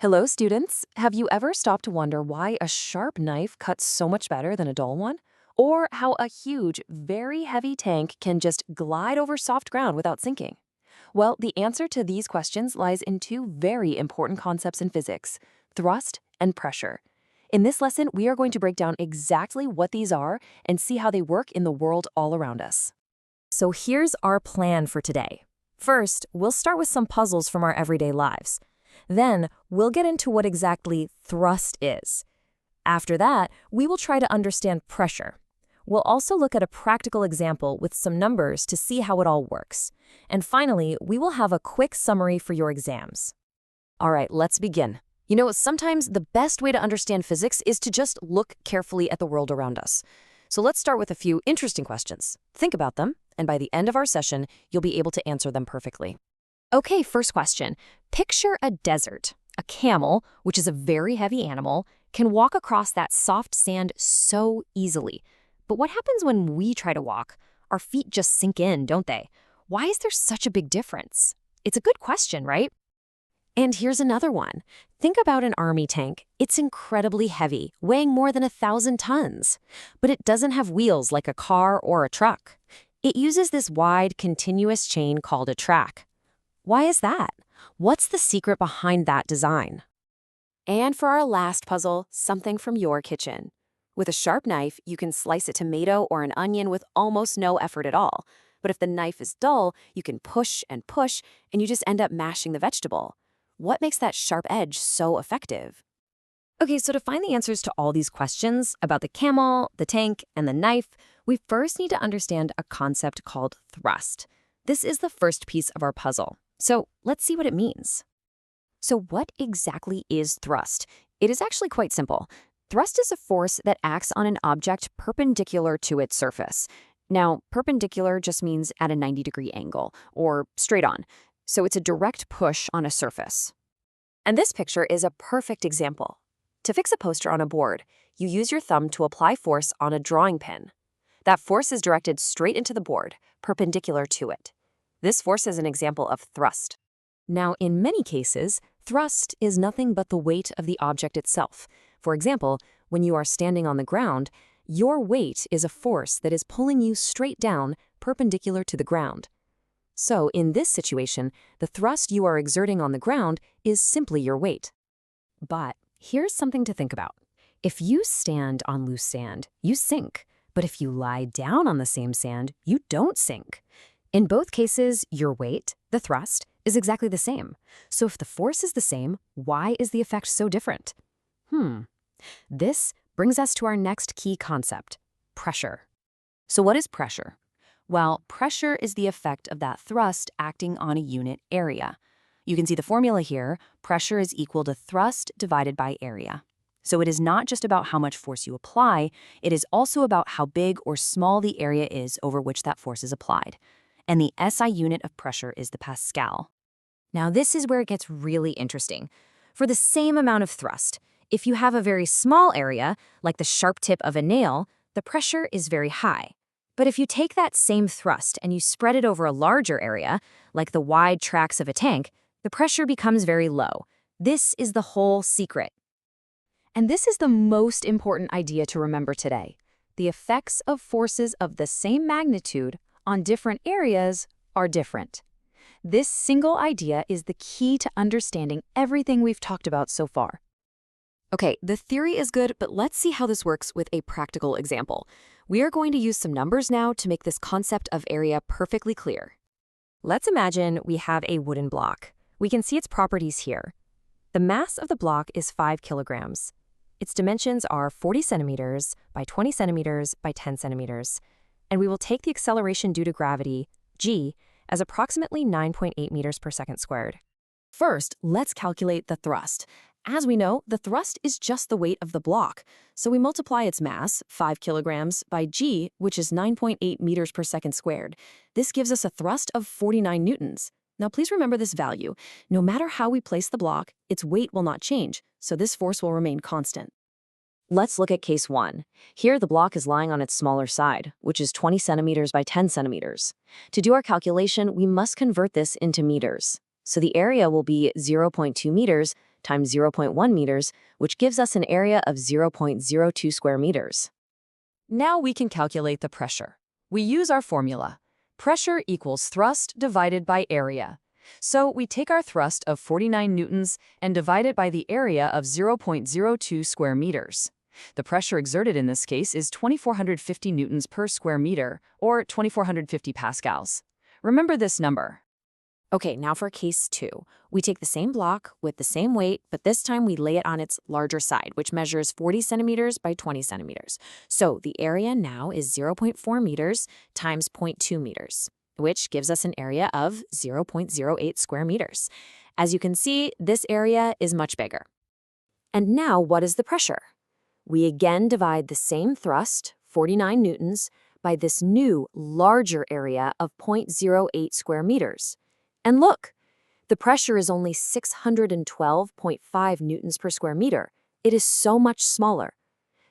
Hello, students. Have you ever stopped to wonder why a sharp knife cuts so much better than a dull one? Or how a huge, very heavy tank can just glide over soft ground without sinking? Well, the answer to these questions lies in two very important concepts in physics: thrust and pressure. In this lesson, we are going to break down exactly what these are and see how they work in the world all around us. So here's our plan for today. First, we'll start with some puzzles from our everyday lives. Then, we'll get into what exactly thrust is. After that, we will try to understand pressure. We'll also look at a practical example with some numbers to see how it all works. And finally, we will have a quick summary for your exams. All right, let's begin. Sometimes the best way to understand physics is to just look carefully at the world around us. So let's start with a few interesting questions. Think about them, and by the end of our session, you'll be able to answer them perfectly. Okay, first question. Picture a desert. A camel, which is a very heavy animal, can walk across that soft sand so easily. But what happens when we try to walk? Our feet just sink in, don't they? Why is there such a big difference? It's a good question, right? And here's another one. Think about an army tank. It's incredibly heavy, weighing more than 1,000 tons. But it doesn't have wheels like a car or a truck. It uses this wide, continuous chain called a track. Why is that? What's the secret behind that design? And for our last puzzle, something from your kitchen. With a sharp knife, you can slice a tomato or an onion with almost no effort at all. But if the knife is dull, you can push, and you just end up mashing the vegetable. What makes that sharp edge so effective? Okay, so to find the answers to all these questions about the camel, the tank, and the knife, we first need to understand a concept called thrust. This is the first piece of our puzzle. So let's see what it means. So what exactly is thrust? It is actually quite simple. Thrust is a force that acts on an object perpendicular to its surface. Now, perpendicular just means at a 90-degree angle, or straight on. So it's a direct push on a surface. And this picture is a perfect example. To fix a poster on a board, you use your thumb to apply force on a drawing pin. That force is directed straight into the board, perpendicular to it. This force is an example of thrust. Now, in many cases, thrust is nothing but the weight of the object itself. For example, when you are standing on the ground, your weight is a force that is pulling you straight down, perpendicular to the ground. So, in this situation, the thrust you are exerting on the ground is simply your weight. But here's something to think about. If you stand on loose sand, you sink. But if you lie down on the same sand, you don't sink. In both cases, your weight, the thrust, is exactly the same. So if the force is the same, why is the effect so different? This brings us to our next key concept: pressure. So what is pressure? Well, pressure is the effect of that thrust acting on a unit area. You can see the formula here. Pressure is equal to thrust divided by area. So it is not just about how much force you apply, it is also about how big or small the area is over which that force is applied. And the SI unit of pressure is the Pascal. Now this is where it gets really interesting. For the same amount of thrust, if you have a very small area, like the sharp tip of a nail, the pressure is very high. But if you take that same thrust and you spread it over a larger area, like the wide tracks of a tank, the pressure becomes very low. This is the whole secret. And this is the most important idea to remember today. The effects of forces of the same magnitude on different areas are different. This single idea is the key to understanding everything we've talked about so far. Okay, the theory is good, but let's see how this works with a practical example. We are going to use some numbers now to make this concept of area perfectly clear. Let's imagine we have a wooden block. We can see its properties here. The mass of the block is 5 kilograms. Its dimensions are 40 centimeters by 20 centimeters by 10 centimeters. And we will take the acceleration due to gravity, g, as approximately 9.8 meters per second squared. First, let's calculate the thrust. As we know, the thrust is just the weight of the block. So we multiply its mass, 5 kilograms, by g, which is 9.8 meters per second squared. This gives us a thrust of 49 newtons. Now please remember this value. No matter how we place the block, its weight will not change, so this force will remain constant. Let's look at case 1. Here the block is lying on its smaller side, which is 20 centimeters by 10 centimeters. To do our calculation, we must convert this into meters. So the area will be 0.2 meters times 0.1 meters, which gives us an area of 0.02 square meters. Now we can calculate the pressure. We use our formula. Pressure equals thrust divided by area. So we take our thrust of 49 newtons and divide it by the area of 0.02 square meters. The pressure exerted in this case is 2,450 newtons per square meter, or 2,450 pascals. Remember this number. Okay, now for case 2. We take the same block with the same weight, but this time we lay it on its larger side, which measures 40 centimeters by 20 centimeters. So the area now is 0.4 meters times 0.2 meters, which gives us an area of 0.08 square meters. As you can see, this area is much bigger. And now what is the pressure? We again divide the same thrust, 49 newtons, by this new, larger area of 0.08 square meters. And look, the pressure is only 612.5 newtons per square meter. It is so much smaller.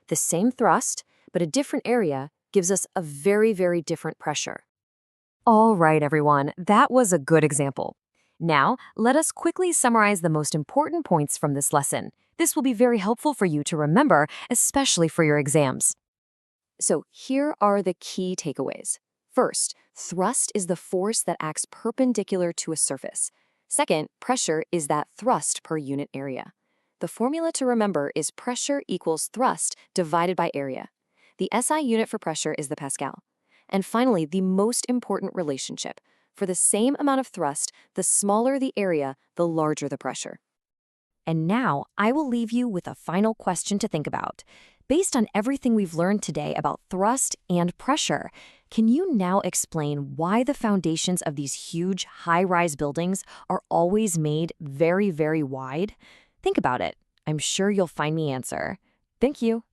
The same thrust, but a different area, gives us a very, very different pressure. All right, everyone, that was a good example. Now, let us quickly summarize the most important points from this lesson. This will be very helpful for you to remember, especially for your exams. So here are the key takeaways. First, thrust is the force that acts perpendicular to a surface. Second, pressure is that thrust per unit area. The formula to remember is pressure equals thrust divided by area. The SI unit for pressure is the Pascal. And finally, the most important relationship. For the same amount of thrust, the smaller the area, the larger the pressure. And now, I will leave you with a final question to think about. Based on everything we've learned today about thrust and pressure, can you now explain why the foundations of these huge, high-rise buildings are always made very, very wide? Think about it. I'm sure you'll find the answer. Thank you.